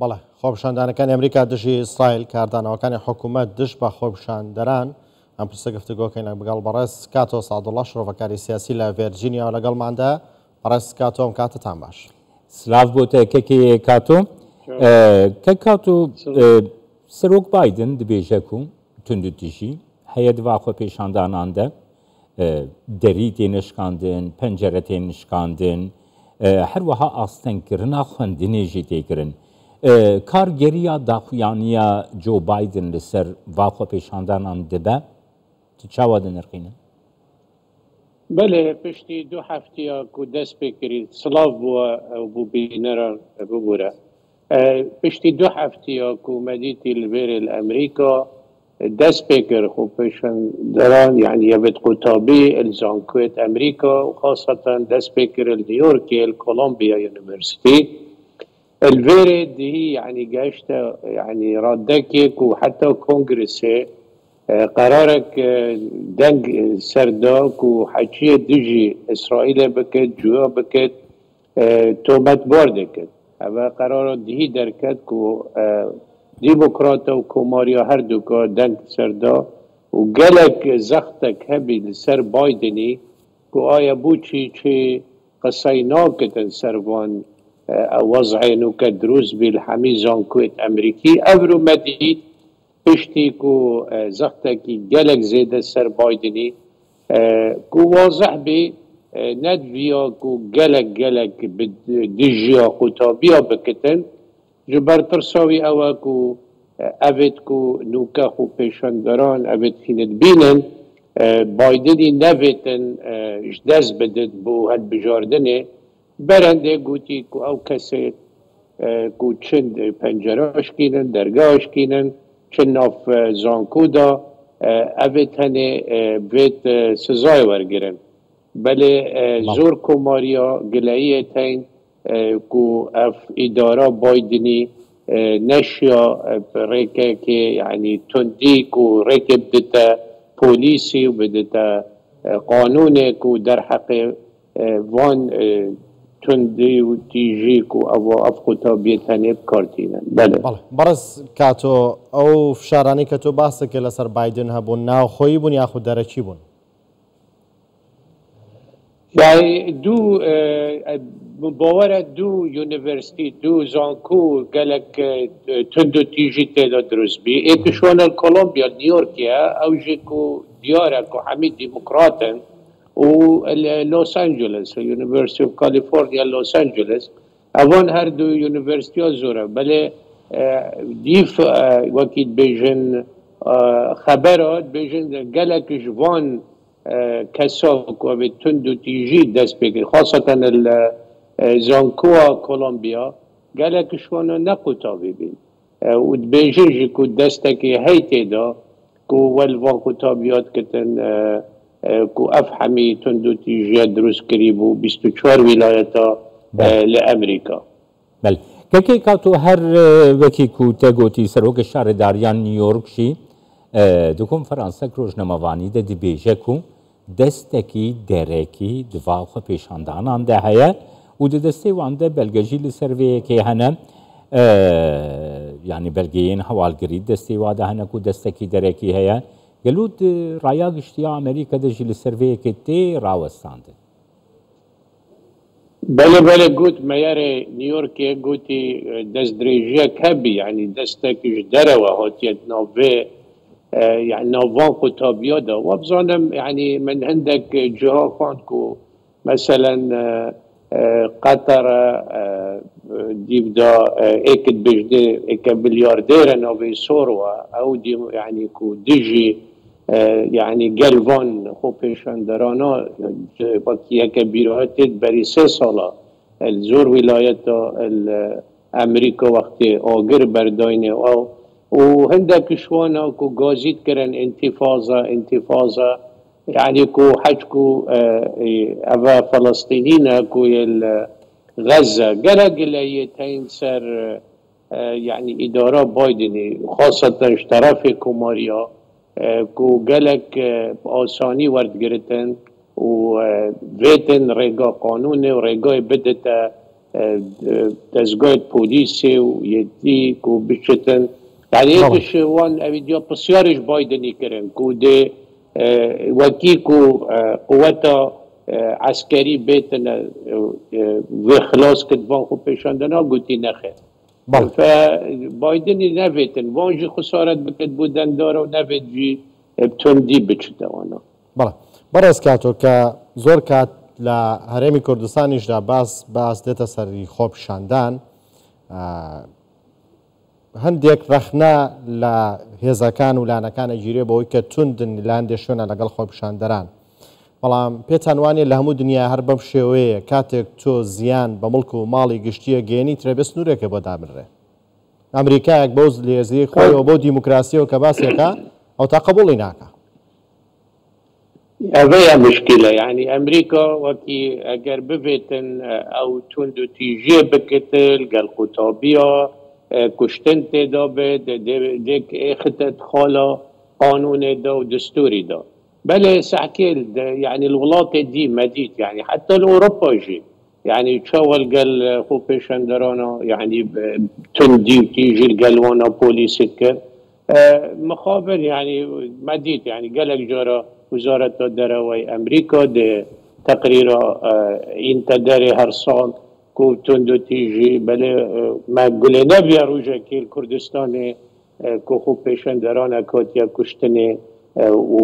بەڵێ خۆپیشاندانەکانی ئەمریکا دژی ئیسرائیل کاردانەوەکانی حکوومەت دژ بە خۆپیشاندەران ئەم پرسە گفتوگۆکەین بەگەڵ بەڕێز کاتۆ سادوڵڵا شرۆڤەکاری سیاسی لە ڤێرجینیا و لەگەڵماندا. بەڕێز کاتۆ ئەم کاتتان باش. سلااف بۆتە کەکی کاتۆ کە کاتۆ سەرۆک بایدن دبێژەک و توندوتیژی هەیە دوا خۆپیشانداناندا دەری تێنشکاندن پەنجەرە تێنشکاندن هەروەها ئاستەنکردنا خوێندنێژی تێکردن. کارگەریە داخویانیە جۆ بایدن لەسەر وا خۆپیشاندانان دەبە چاوا دەنرخینن؟ بله پشتی 2 هەفتەیە کو دەست پێ کرد سلااف بووە ئەو بوو بینەرە ببوورە پشتی 2 هەفتەیە کو مەدیتی لەبێرە لە ئەمریکا دەست پێ کرد خۆپیشاندەران یعنی یەبێت قوتابی الزانکوێت ئەمریکا و خاصەتەن دەست پێ کرد نیویۆرکی کۆلۆمبیا یونیڤرسیتی الفيري دي يعني قاشت يعني ردكك وحتى كونغرسي قرارك دنج سرداك وحكي دجي اسرائيل بكت جوا بكت تومت باردكت هذا قرار دي دركت كو ديمقراطا وكوماريا هردوكا دنج سردا وقالك زختك هبي لسر بايدني كو آيا بوشي چي قصيناكت سربان وضعين وكدروز بالحمي زانكويت أمريكي أبرو مديد پشتی کو زختکی گلک زیده سر بایدنی کو واضح بی ندویا کو گلک بدجیا قطابیا بکتن جبر ترساوی اوا کو اوید کو نوکا خو پیشندران اوید خیند بینن بایدنی نویتن جدز بدد بو هد بجاردنه برنده گوتی کو او کسی کو چند پنجراش کینن درگاهش کینن چناف زانکودا اوید هنه بیت سزای ورگرن بله زور کماریا گلایه تین کو اف اداره بایدنی نشیا ریکه که یعنی تندی کو ریکه بدتا پولیسی و بدتا قانون کو در حق وان تندی و تیجی کو او افقوتا بیتنه بکارتینن بله بەڕێز کاتۆ ئەو فشارانی کە تۆ باسە کە لەسەر بایدن هەبوون ناوخۆیی بوون یاخود دەرەکی بوون؟ يعني باورة دو يونيفرسيتي دو زانكو قالك تندو تيجي تيدا دروس بي ايكشوانا كولومبيا نيويوركيا او جيكو دياركو حميد ديمقراطن ولوس انجلوس يونيفرسيتي اوف كاليفورنيا لوس انجلوس اوان هر دو يونيفرسيتي زورا بله ديف وكيد بيجن خبرات بيجن قالك جوان كساك وبتندو تيجي دست بكر خاصة الزانكوا كولومبيا قالك شوانا نقو طبيبين ودبيجي كو دستك هيتي دا كو والفان كتابيات كتن كو افحمي تندو تيجي دروس قريبو 24 ولايتا لأمريكا بل كي كاتو هر وكي كو تاغوتي سروك الشهر داريان نيويورك شي دكم فرنسا كروج نمواني دا دبيجكو دەستێکی دەرەکی دواخۆ پێشاندانان دا هەیە و دەدەستەی واندا بەلگەژی لە سەروەیەکی هەنە یعنی بەلگەیەن هەواڵگری دەستی وادا هەنەک و دەستێکی دەرەکی هەیە گەلوود ڕایا گشتیا ئەمریکا دەژی لە سەروەیەکی تێ ڕاوەستاندن بله گوت مەیارێ نیویۆرکێ گوتی دەست درێژیەک هەبی یعنی دەستێکیش دەرەوە هاتیەت ناوێ يعني نوفان قطابية دا وابزانم يعني من عندك جهة كانتكو مثلا قطر ديبدا اكد بجدي اك ملياردير نوفي سوروا او دي يعني كو ديجي يعني قلبان خوبيشان درانا وكي كبيرات بري 3 سالة الزور ولايات امريكا وقت اغر برداينه او وهندك شوانا كو غازيت كرن انتفاضة يعني كو حجكو افا فلسطينيين كو غزة قلق ليتين سر يعني ادارة بايدني خاصة اشتراف كوماريا كو قلق آساني ورد گرتن و فيتن ريقا قانون و ريقا بدتا دزگاه پولیسی و یدی کو بچتن يعني يدش وان فيديو بسيارش بايدن يكرن كود وكيكو قوته عسكري بيتنا وخلاص كتبان خو پیشاندنا قلتي نخير فبايدن نفيتن وانجي خسارت بكت بودن داره و نفيت جي بتوندي بچته وانا برز كاتو كا زور كات لا هرمي كردستانيش دا باس ديتا سري خوب شاندان هەندێک ڕەخنا لە هێزەکان و لانەکانە گیرێ بەوەی کە توندن لاندێ شوێنە لەگەڵ خۆپیشاندەران بەڵام پێتان وانێ لە هەموو دنیا هەر بەم شێوەیە کاتێک تۆ زیان بە مڵک و ماڵی گشتیە گەێنی ترێ بێ سنوورێکە بۆ دابڕێ ئەمریکایەک بەو لێزی خۆیەوە بۆ دیموکراسیەوە کە باسێکە ئەو تا قبوڵی ناکە هذا مشكلة يعني أمريكا وكي أجر ببيتن أو توندو تيجي بكتل قال قطابية كشتن تدابد ديك اختت خالا قانون دا ودستوري دا بل سعكيل يعني الولايات دي مديد يعني حتى الأوروبا جي يعني تشاول قال خو بيشندرانا يعني تندي تيجي القلوانا بوليسك مخابر يعني مديد يعني قالك جارة وزارة الدروي أمريكا دي تقريرا انت داري هر سال کو تندو تیجی بله ما گله نبیا روزه که کردستان کو خوب پیشندران کاتیا کشتنه و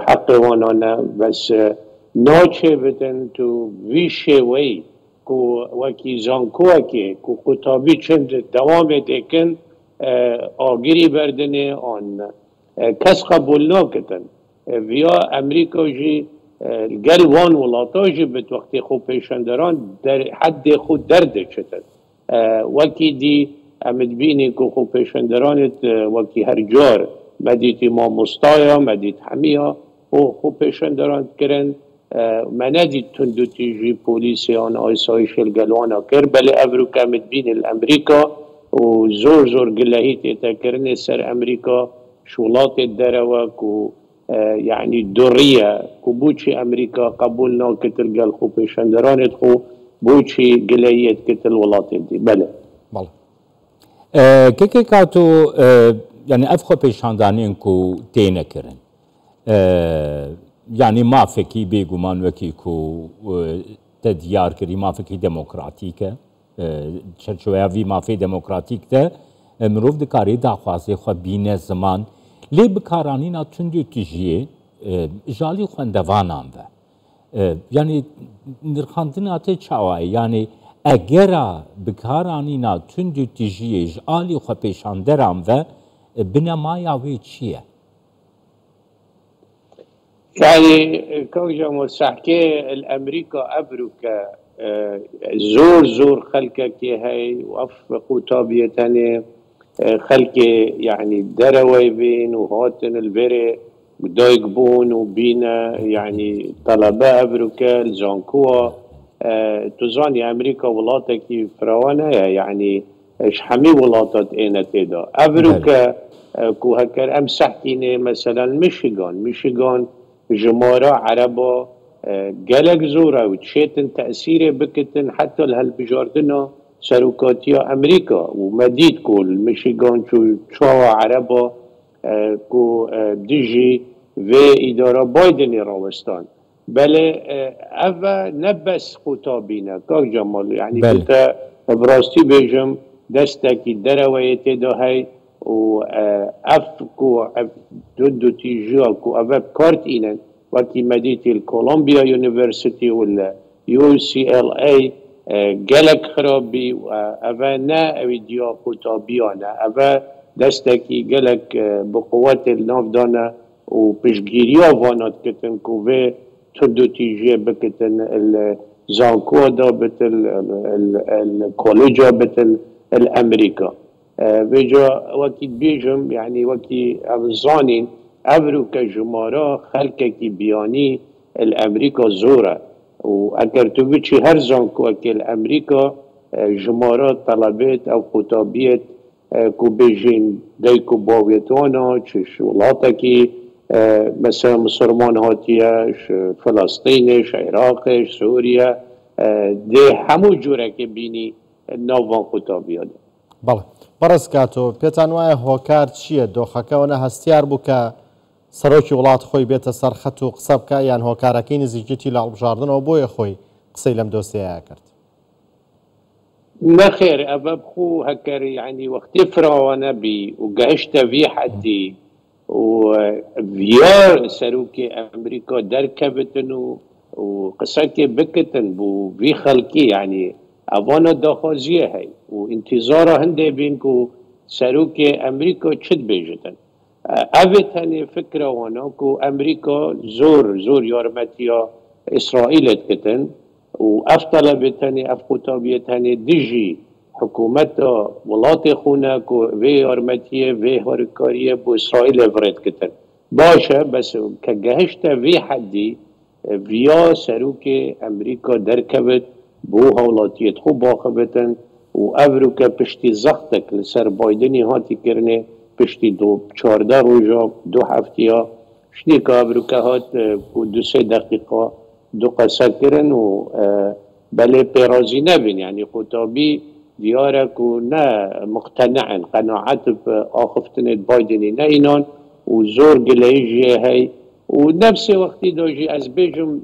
حق وانانه بس ناچه بدن تو ویشه وی کو وکی زانکوه که کو خطابی چند دوام دیکن آگیری بردنه آن کس قبول ناکتن ویا امریکا جی الجل وان ولاطاجي بتوقتي خو پیشندران در حد خود درد شتن وكي دي امدبيني كو خو پیشندرانت وكي هر جار مديت ما مستايا مديت حمية و خو پیشندران كرن منادي تندو تيجي بوليسي آن آيسايش الجلوانا كر بل افروكا مدبين الامريكا و زور قلهيت اتاكرن سر امريكا شولات الدروك و يعني الدورية كبوشي أمريكا قبولنا كتل قال خو بيشندران خو بوشي قلية كتل ولايات دي بله كي كاتو يعني أفخو بيشاندانين كو تينا كرن يعني ما فكي بيقومان وكي كو تديار كري ما فكي ديمقراطيكا شوية في ما في ديمقراطيك ده مروف دكاري داخوازي خو بين زمان لی بکارانینا تندو تجیه جالی خوندوانان و یعنی نرخاندنا ته چاوای یعنی اگر بکارانینا تندو تجیه جالی خو پیشاندران و بنمایا وی چیه يعني كوجا مستحكي الامريكا ابروكا زور خلقك هاي وافقوا طابيتني خلق يعني دروي بين وهاتن البري ودايق بون وبينا يعني طلباء أبروكا الزانكوا تزاني أمريكا ولاتكي فراوانا يعني ايش حمي ولاتات اينا تيدا أبروكا كو هكر امسحتيني مثلا ميشيغان جمارة عربا قلق زورا وتشيتن تأثيري بكتن حتى لهالبجاردنا سروكاتيا أمريكا ومديد كل ميشيغان شو عربا كو ديجي في إدارة بايدن راوستان بل أفا نبس خطابينا كاك جمال يعني بتا براستي بيجم دستكي درويتي دا هاي و أفكو دودو تيجوا كو أفا بكارت إينا وكي مدينة الكولومبيا يونيفرسيتي ولا UCLA گلک خرابی و اوه نه اویدیا خطابیانه اوه دستکی گلک بقوت الناف دانه و پشگیری آوانات کتن که وی تندو تیجیه بکتن الزانکو دا بتل الکولوجا بتل الامریکا ویجا وکی بیجم يعني وکی افزانین افروکا جمارا خلقکی بیانی الامریکا زوره واگر تو بچی هر زانکو اکل امریکا جمارات طلبات او خطابیت کو بیجین دایکو باویتوانا چش ولاتا مثلا مسلمان هاتیش فلسطینش عراقش سوریا ده همو جوره که بینی ناوان قوتابیا ده. بەڵێ بەڕێز کاتۆ پێتان وایە هۆکار چییە دۆخەکەەوە هەستیار بوو کە سەرۆکی وڵات خۆی بێتە سەرخەت و قسە بکە یان هۆکارەکەی نزیکێتی لە هەڵبژاردنەوە بۆیە خۆی قسەی لەم دۆسیەیە کرد نخير أباب خو هكر يعني وقت فراوانة بي وقاشت في حدي وفيار سروكي أمريكا دركبتن وقصاكي بكتن بو في خلقي يعني أوانا داخازية هاي وانتظارها هنده بينكو سروكي أمريكا تشد بيجتن أبتني فكرة وانا كو أمريكا زور يارمتيا إسرائيل اتكتن وأفضل بتاني أفقطابية تاني دجي حكومتا ولات خونا كو في أرمتية في هاركارية بو إسرائيل فرد كتن باشا بس كجهشتا في حدي فيا سروك أمريكا دركبت بو هولاتية خو باخبتن وأفروكا بشتي زختك لسر بايدني هاتي كرني بشتي 14 روجا 2 هفتيا شنيكا أفروكا هات بو 2-3 دقيقة دو قصه کرن و بله پیرازی نبین یعنی قطابی دیاره که نه مقتنعن قناعت آخفتن بایدنی نه اینان و زور گلیجیه هی و نفس وقتی داجی از بیجم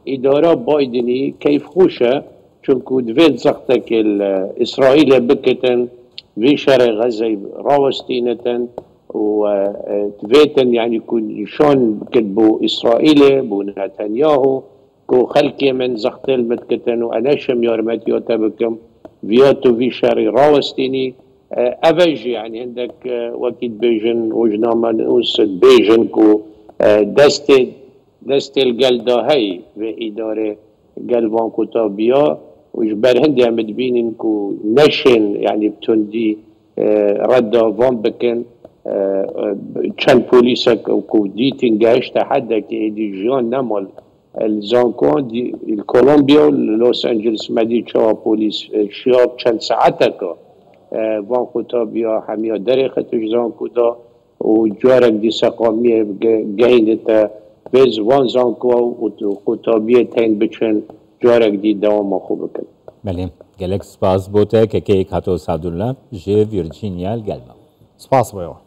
اداره بایدنی کیف خوشه چون که دوید زخته که اسرائیل بکتن وی شر غزه راوستینتن وتفيتن يعني كون شون كتبوا إسرائيل بو نتنياهو كو خلقي من زختل متكتن وأنا شم يارمتيو تبكم فياتو في شاري راوستيني أفاجي يعني عندك وكيد بيجن وجناما نوس بيجن كو دستي القلدة هاي في إدارة قلبان كتابيا وجبر هندي عمد بينين كو نشن يعني بتندي ردا فان بكن چند پولیسك و ديتين قاشت حدا كي جيون نمال الزانكون دي الكولومبيا ولوس انجلس مدي شوا بوليس شياب چند ساعتك وان خطابيا هميا دريختش زانكو دا و جارك دي سقامية جهينتا بيز وان زانكو و خطابية تين بچن جارك دي دوام خوبكن بله گلک سپاس بوده که که کاتو سعدالله جه ویرجینیا گلما سپاس بۆیەوە